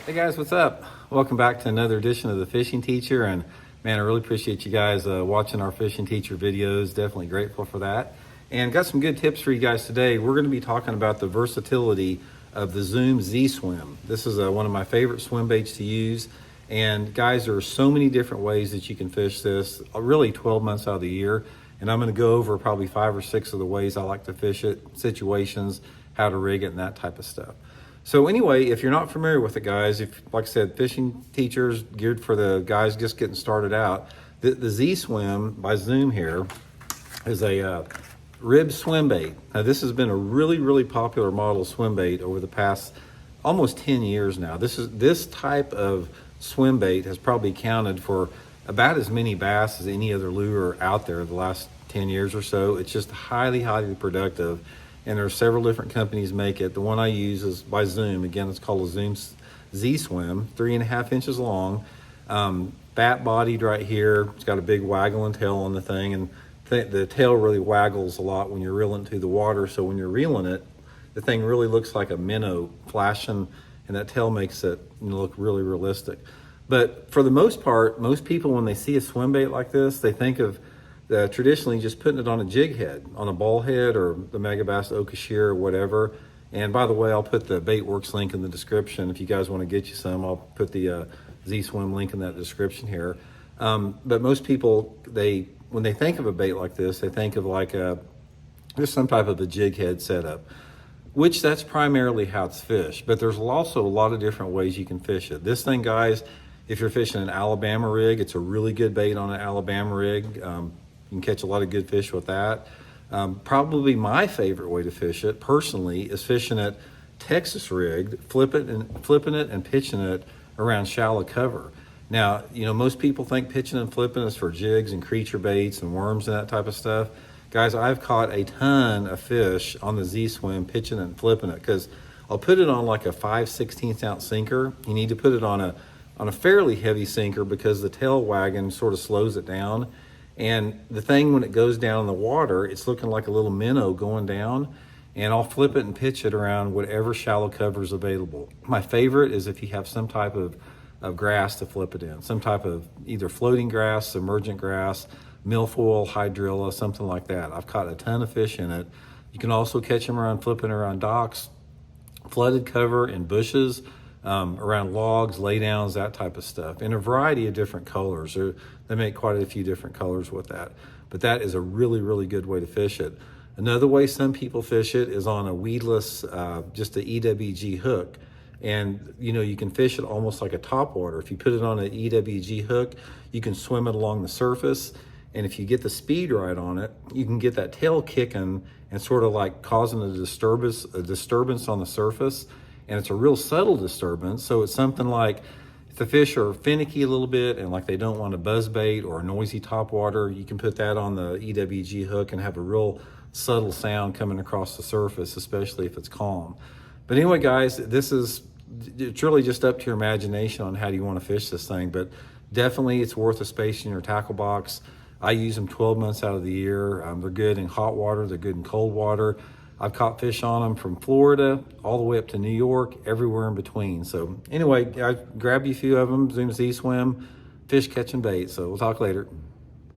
Hey guys, what's up? Welcome back to another edition of the Fishing Teacher, and man, I really appreciate you guys watching our Fishing Teacher videos. Definitely grateful for that, and got some good tips for you guys today. We're going to be talking about the versatility of the Zoom ZSwim. This is one of my favorite swim baits to use, and guys, there are so many different ways that you can fish this, really 12 months out of the year, and I'm going to go over probably 5 or 6 of the ways I like to fish it, situations, how to rig it, and that type of stuff. So anyway, if you're not familiar with it, guys, if, like I said, fishing teachers geared for the guys just getting started out, the ZSwim by Zoom here is a rib swim bait. Now this has been a really popular model swim bait over the past almost 10 years now. This type of swim bait has probably counted for about as many bass as any other lure out there the last 10 years or so. It's just highly productive. And there are several different companies make it. The one I use is by Zoom. Again, it's called a Zoom ZSwim, 3.5 inches long, fat bodied right here. It's got a big waggling tail on the thing, and the tail really waggles a lot when you're reeling through the water. So when you're reeling it, the thing really looks like a minnow flashing, and that tail makes it look really realistic. But for the most part, most people, when they see a swim bait like this, they think of traditionally just putting it on a jig head, on a ball head or the Megabass Okashir or whatever. And by the way, I'll put the Baitworks link in the description. If you guys want to get you some, I'll put the ZSwim link in that description here. But most people, when they think of a bait like this, they think of like just some type of a jig head setup, which that's primarily how it's fished. But there's also a lot of different ways you can fish it. This thing, guys, if you're fishing an Alabama rig, it's a really good bait on an Alabama rig. You can catch a lot of good fish with that. Probably my favorite way to fish it personally is fishing it Texas rigged, flipping it and pitching it around shallow cover. Now, most people think pitching and flipping is for jigs and creature baits and worms and that type of stuff. Guys, I've caught a ton of fish on the ZSwim pitching and flipping it, because I'll put it on like a 5/16 ounce sinker. You need to put it on a fairly heavy sinker because the tail wagging sort of slows it down. And the thing, when it goes down in the water, it's looking like a little minnow going down, and I'll flip it and pitch it around whatever shallow cover is available. My favorite is if you have some type of grass to flip it in, some type of either floating grass, submergent grass, milfoil, hydrilla, something like that. I've caught a ton of fish in it. You can also catch them flipping around docks, flooded cover, in bushes, around logs, laydowns, that type of stuff, in a variety of different colors. They make quite a few different colors with that. But that is a really good way to fish it. Another way some people fish it is on a weedless, just an EWG hook. And you can fish it almost like a topwater. If you put it on an EWG hook, you can swim it along the surface. And if you get the speed right on it, you can get that tail kicking and sort of like causing a disturbance on the surface. And it's a real subtle disturbance. So it's something like if the fish are finicky a little bit and like they don't want a buzz bait or a noisy topwater, you can put that on the EWG hook and have a real subtle sound coming across the surface, especially if it's calm. But anyway, guys, it's really just up to your imagination on how you want to fish this thing. But definitely it's worth a space in your tackle box. I use them 12 months out of the year. They're good in hot water, they're good in cold water. I've caught fish on them from Florida all the way up to New York, everywhere in between. So anyway, I grabbed you a few of them, Zoom ZSwim, fish catching bait. So we'll talk later.